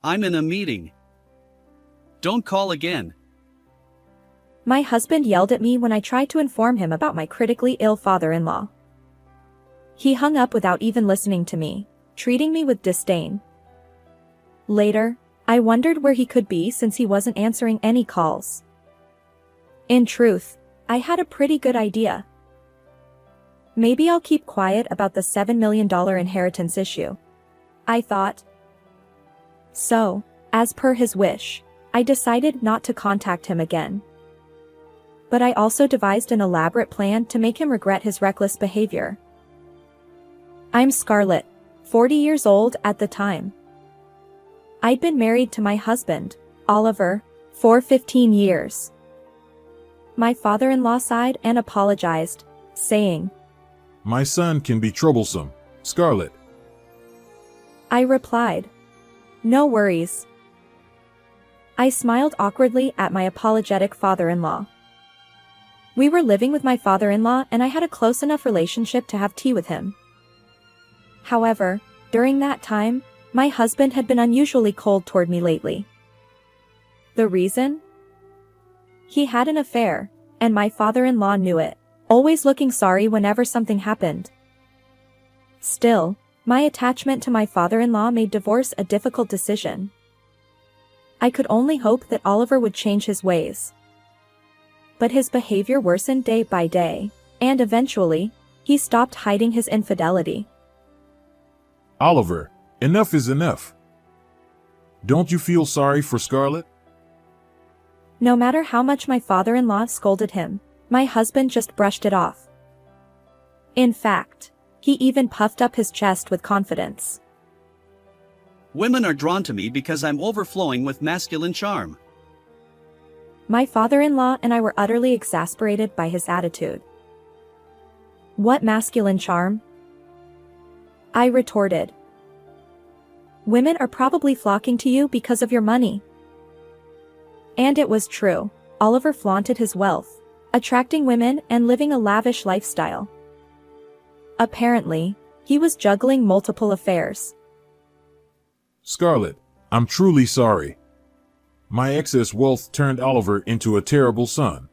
I'm in a meeting. Don't call again. My husband yelled at me when I tried to inform him about my critically ill father-in-law. He hung up without even listening to me, treating me with disdain. Later, I wondered where he could be since he wasn't answering any calls. In truth, I had a pretty good idea. Maybe I'll keep quiet about the $7 million inheritance issue, I thought. So, as per his wish, I decided not to contact him again. But I also devised an elaborate plan to make him regret his reckless behavior. I'm Scarlett, 40 years old at the time. I'd been married to my husband, Oliver, for 15 years. My father-in-law sighed and apologized, saying, My son can be troublesome, Scarlett. I replied, No worries. I smiled awkwardly at my apologetic father-in-law. We were living with my father-in-law and I had a close enough relationship to have tea with him. However, during that time, my husband had been unusually cold toward me lately. The reason? He had an affair, and my father-in-law knew it, always looking sorry whenever something happened. Still, my attachment to my father-in-law made divorce a difficult decision. I could only hope that Oliver would change his ways. But his behavior worsened day by day, and eventually, he stopped hiding his infidelity. Oliver, enough is enough. Don't you feel sorry for Scarlett? No matter how much my father-in-law scolded him, my husband just brushed it off. In fact, he even puffed up his chest with confidence. Women are drawn to me because I'm overflowing with masculine charm. My father-in-law and I were utterly exasperated by his attitude. What masculine charm? I retorted. Women are probably flocking to you because of your money. And it was true. Oliver flaunted his wealth, attracting women and living a lavish lifestyle. Apparently, he was juggling multiple affairs. Scarlett, I'm truly sorry. My excess wealth turned Oliver into a terrible son.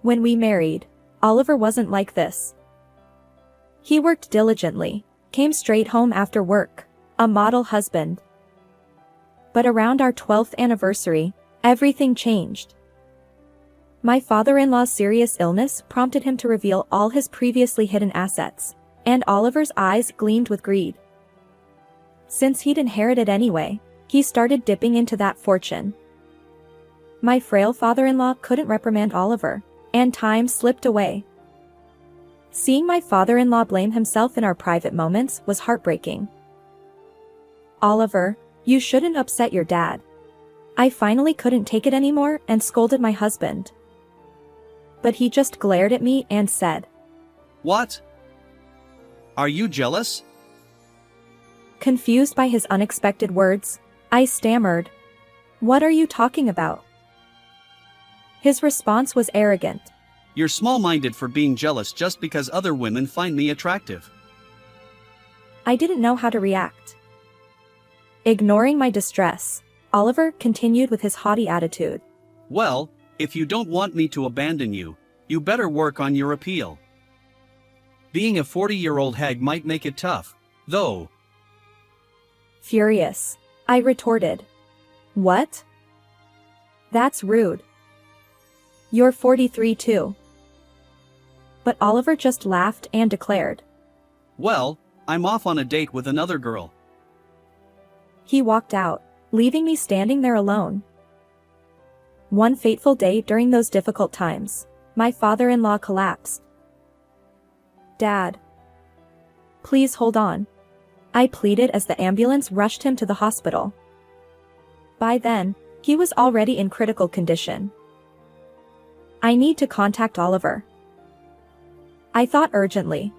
When we married, Oliver wasn't like this. He worked diligently, came straight home after work, a model husband. But around our 12th anniversary, everything changed. My father-in-law's serious illness prompted him to reveal all his previously hidden assets, and Oliver's eyes gleamed with greed. Since he'd inherited anyway, he started dipping into that fortune. My frail father-in-law couldn't reprimand Oliver, and time slipped away. Seeing my father-in-law blame himself in our private moments was heartbreaking. Oliver, you shouldn't upset your dad. I finally couldn't take it anymore and scolded my husband. But he just glared at me and said, What? Are you jealous? Confused by his unexpected words, I stammered, What are you talking about? His response was arrogant. You're small-minded for being jealous just because other women find me attractive. I didn't know how to react. Ignoring my distress, Oliver continued with his haughty attitude. Well, if you don't want me to abandon you, you better work on your appeal. Being a 40-year-old hag might make it tough, though. Furious, I retorted. What? That's rude. You're 43 too. But Oliver just laughed and declared. Well, I'm off on a date with another girl. He walked out, leaving me standing there alone. One fateful day during those difficult times, my father-in-law collapsed. Dad. Please hold on. I pleaded as the ambulance rushed him to the hospital. By then, he was already in critical condition. I need to contact Oliver. I thought urgently.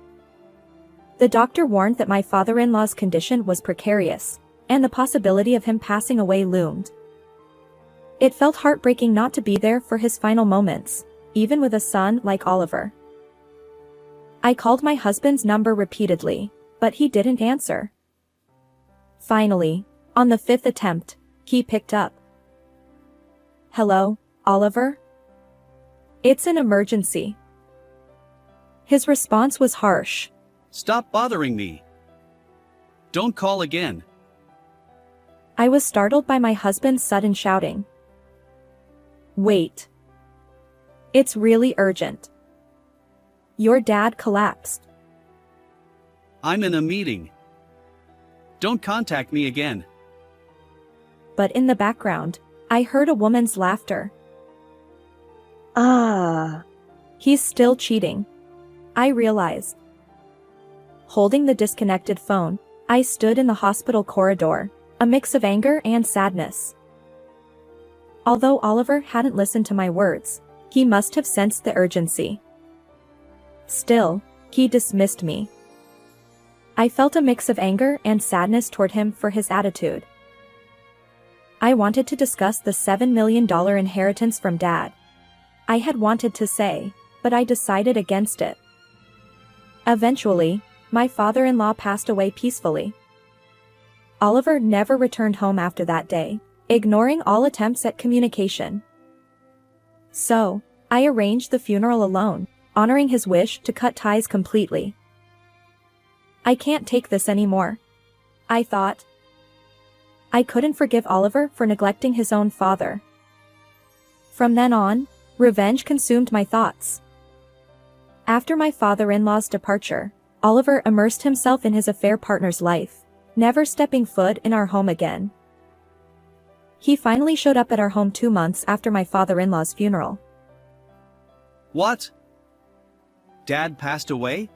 The doctor warned that my father-in-law's condition was precarious, and the possibility of him passing away loomed. It felt heartbreaking not to be there for his final moments, even with a son like Oliver. I called my husband's number repeatedly, but he didn't answer. Finally, On the fifth attempt, he picked up. "Hello, Oliver? It's an emergency." His response was harsh. Stop bothering me. Don't call again. I was startled by my husband's sudden shouting. "Wait. It's really urgent. Your dad collapsed." I'm in a meeting. Don't contact me again. But in the background, I heard a woman's laughter. "Ah. He's still cheating," I realized. Holding the disconnected phone, I stood in the hospital corridor, a mix of anger and sadness. Although Oliver hadn't listened to my words, he must have sensed the urgency. Still, he dismissed me. I felt a mix of anger and sadness toward him for his attitude. I wanted to discuss the $7 million inheritance from Dad. I had wanted to say, but I decided against it. Eventually, my father-in-law passed away peacefully. Oliver never returned home after that day, ignoring all attempts at communication. So, I arranged the funeral alone, honoring his wish to cut ties completely. I can't take this anymore, I thought. I couldn't forgive Oliver for neglecting his own father. From then on, revenge consumed my thoughts. After my father-in-law's departure, Oliver immersed himself in his affair partner's life, never stepping foot in our home again. He finally showed up at our home 2 months after my father-in-law's funeral. What? Dad passed away?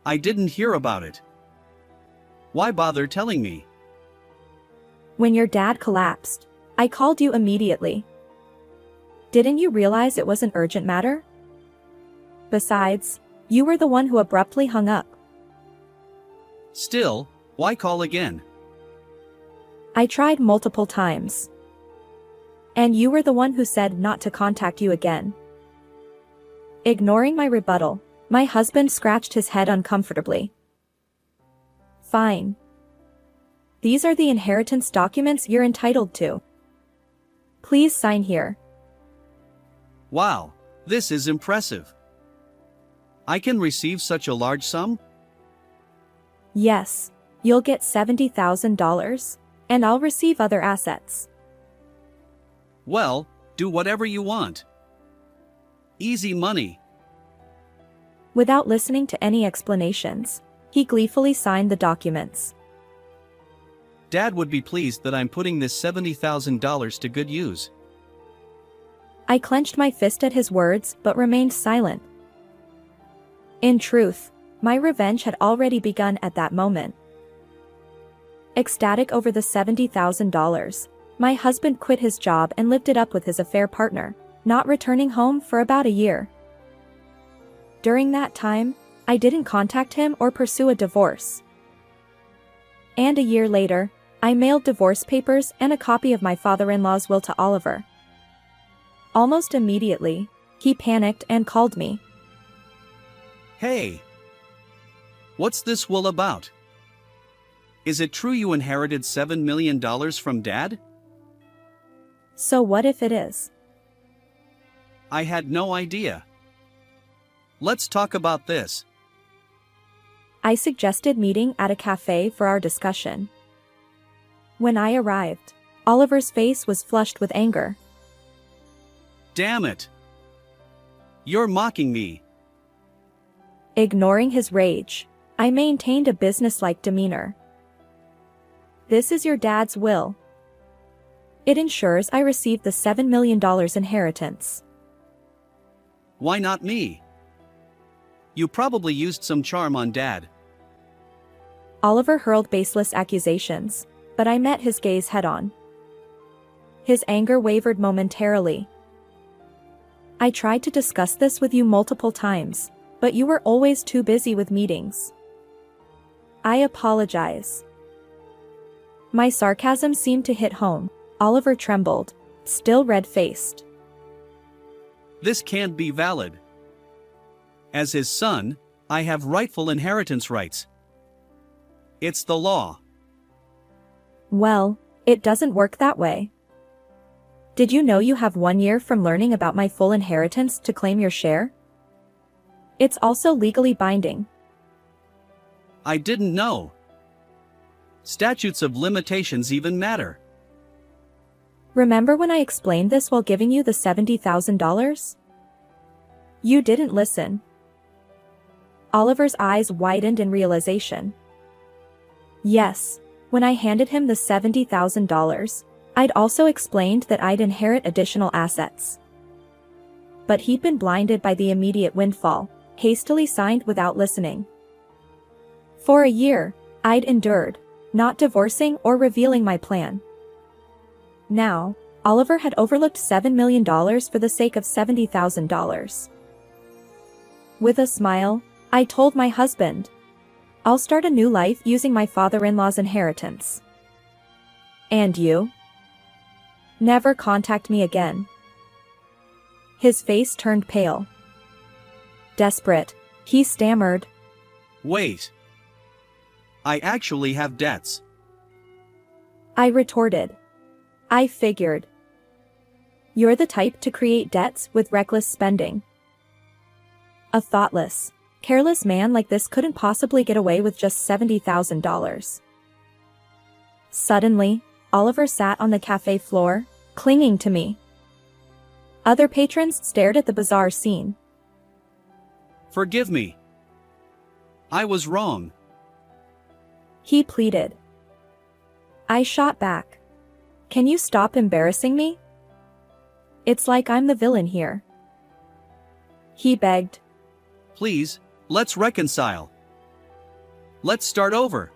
I didn't hear about it. Why bother telling me? When your dad collapsed, I called you immediately. Didn't you realize it was an urgent matter? Besides, you were the one who abruptly hung up. Still, why call again? I tried multiple times. And you were the one who said not to contact you again. Ignoring my rebuttal, my husband scratched his head uncomfortably. Fine. These are the inheritance documents you're entitled to. Please sign here. Wow, this is impressive. I can receive such a large sum? Yes, you'll get $70,000, and I'll receive other assets. Well, do whatever you want. Easy money. Without listening to any explanations, he gleefully signed the documents. Dad would be pleased that I'm putting this $70,000 to good use. I clenched my fist at his words but remained silent. In truth, my revenge had already begun at that moment. Ecstatic over the $70,000, my husband quit his job and lived it up with his affair partner, not returning home for about a year. During that time, I didn't contact him or pursue a divorce. And a year later, I mailed divorce papers and a copy of my father-in-law's will to Oliver. Almost immediately, he panicked and called me. Hey! What's this will about? Is it true you inherited $7 million from Dad? So what if it is? I had no idea. Let's talk about this. I suggested meeting at a cafe for our discussion. When I arrived, Oliver's face was flushed with anger. Damn it! You're mocking me. Ignoring his rage, I maintained a businesslike demeanor. This is your dad's will. It ensures I receive the $7 million inheritance. Why not me? You probably used some charm on Dad. Oliver hurled baseless accusations, but I met his gaze head-on. His anger wavered momentarily. I tried to discuss this with you multiple times, but you were always too busy with meetings. I apologize. My sarcasm seemed to hit home. Oliver trembled, still red-faced. This can't be valid. As his son, I have rightful inheritance rights. It's the law. Well, it doesn't work that way. Did you know you have 1 year from learning about my full inheritance to claim your share? It's also legally binding. I didn't know. Statutes of limitations even matter. Remember when I explained this while giving you the $70,000? You didn't listen. Oliver's eyes widened in realization. Yes, when I handed him the $70,000, I'd also explained that I'd inherit additional assets. But he'd been blinded by the immediate windfall, hastily signed without listening. For a year, I'd endured, not divorcing or revealing my plan. Now, Oliver had overlooked $7 million for the sake of $70,000. With a smile, I told my husband, I'll start a new life using my father-in-law's inheritance. And you? Never contact me again. His face turned pale. Desperate, he stammered. Wait. I actually have debts. I retorted. I figured. You're the type to create debts with reckless spending. A thoughtless, careless man like this couldn't possibly get away with just $70,000. Suddenly, Oliver sat on the cafe floor, clinging to me. Other patrons stared at the bizarre scene. Forgive me. I was wrong. He pleaded. I shot back. Can you stop embarrassing me? It's like I'm the villain here. He begged. Please, let's reconcile. Let's start over.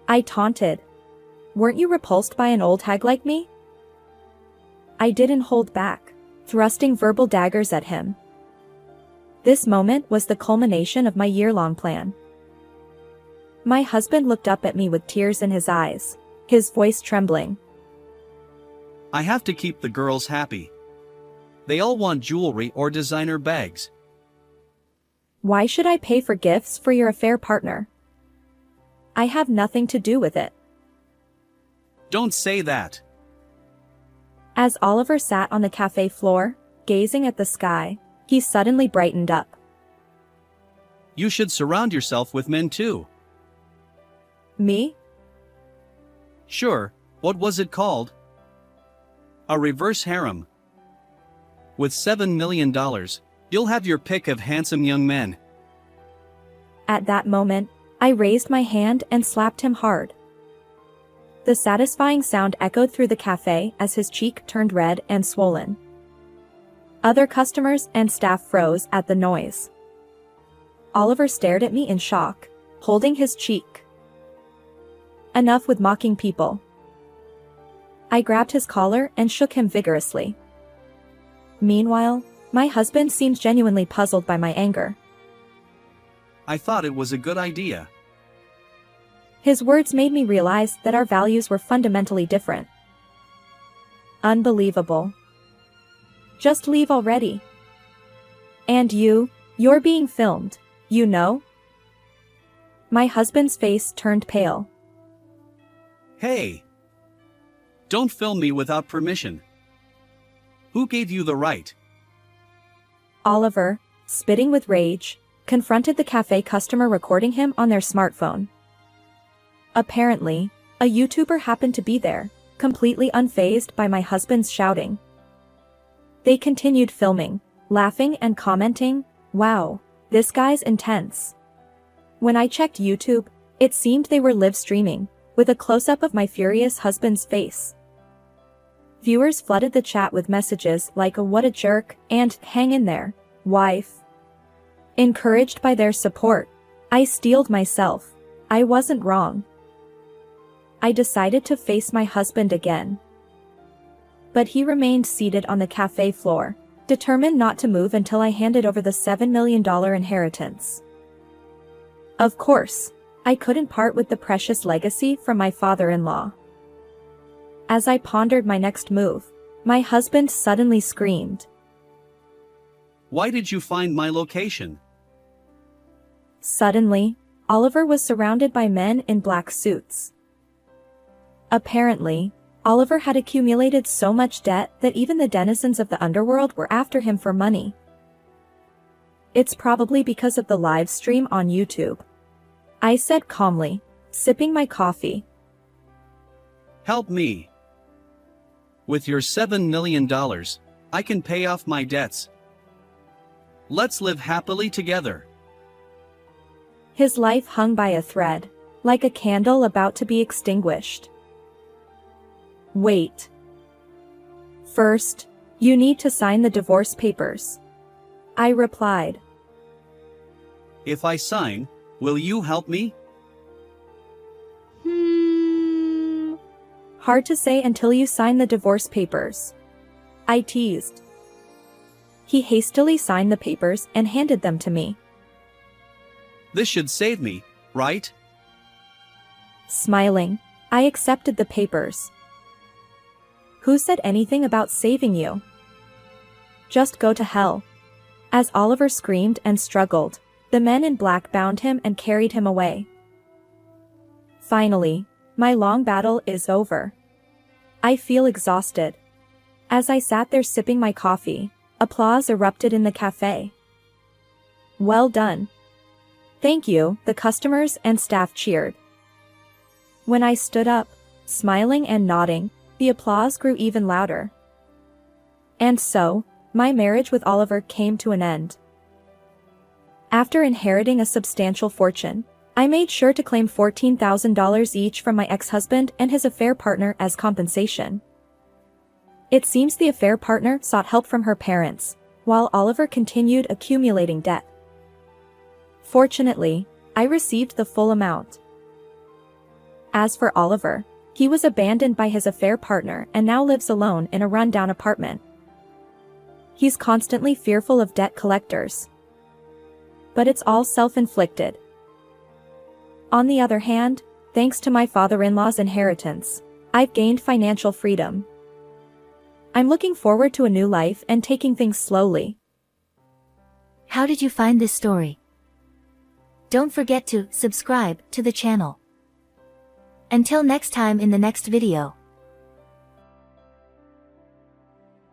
I taunted. Weren't you repulsed by an old hag like me? I didn't hold back, thrusting verbal daggers at him. This moment was the culmination of my year-long plan. My husband looked up at me with tears in his eyes, his voice trembling. I have to keep the girls happy. They all want jewelry or designer bags. Why should I pay for gifts for your affair partner? I have nothing to do with it. Don't say that. As Oliver sat on the cafe floor, gazing at the sky, he suddenly brightened up. You should surround yourself with men too. Me? Sure, what was it called? A reverse harem. With $7 million, you'll have your pick of handsome young men. At that moment, I raised my hand and slapped him hard. The satisfying sound echoed through the cafe as his cheek turned red and swollen. Other customers and staff froze at the noise. Oliver stared at me in shock, holding his cheek. Enough with mocking people. I grabbed his collar and shook him vigorously. Meanwhile, my husband seemed genuinely puzzled by my anger. I thought it was a good idea. His words made me realize that our values were fundamentally different. Unbelievable. Just leave already. And you're being filmed, you know? My husband's face turned pale. Hey! Don't film me without permission. Who gave you the right? Oliver, spitting with rage, confronted the cafe customer recording him on their smartphone. Apparently, a YouTuber happened to be there, completely unfazed by my husband's shouting. They continued filming, laughing and commenting, "Wow, this guy's intense." When I checked YouTube, it seemed they were live streaming, with a close-up of my furious husband's face. Viewers flooded the chat with messages like "what a jerk" and "hang in there, wife." Encouraged by their support, I steeled myself. I wasn't wrong. I decided to face my husband again. But he remained seated on the cafe floor, determined not to move until I handed over the $7 million inheritance. Of course, I couldn't part with the precious legacy from my father-in-law. As I pondered my next move, my husband suddenly screamed. Why did you find my location? Suddenly, Oliver was surrounded by men in black suits. Apparently, Oliver had accumulated so much debt that even the denizens of the underworld were after him for money. It's probably because of the live stream on YouTube, I said calmly, sipping my coffee. Help me. With your $7 million, I can pay off my debts. Let's live happily together. His life hung by a thread, like a candle about to be extinguished. Wait. First, you need to sign the divorce papers, I replied. If I sign, will you help me? Hard to say until you sign the divorce papers, I teased. He hastily signed the papers and handed them to me. This should save me, right? Smiling, I accepted the papers. Who said anything about saving you? Just go to hell. As Oliver screamed and struggled, the men in black bound him and carried him away. Finally, my long battle is over. I feel exhausted. As I sat there sipping my coffee, applause erupted in the cafe. Well done. Thank you, the customers and staff cheered. When I stood up, smiling and nodding, the applause grew even louder. And so, my marriage with Oliver came to an end. After inheriting a substantial fortune, I made sure to claim $14,000 each from my ex-husband and his affair partner as compensation. It seems the affair partner sought help from her parents, while Oliver continued accumulating debt. Fortunately, I received the full amount. As for Oliver, he was abandoned by his affair partner and now lives alone in a rundown apartment. He's constantly fearful of debt collectors. But it's all self-inflicted. On the other hand, thanks to my father-in-law's inheritance, I've gained financial freedom. I'm looking forward to a new life and taking things slowly. How did you find this story? Don't forget to subscribe to the channel. Until next time in the next video.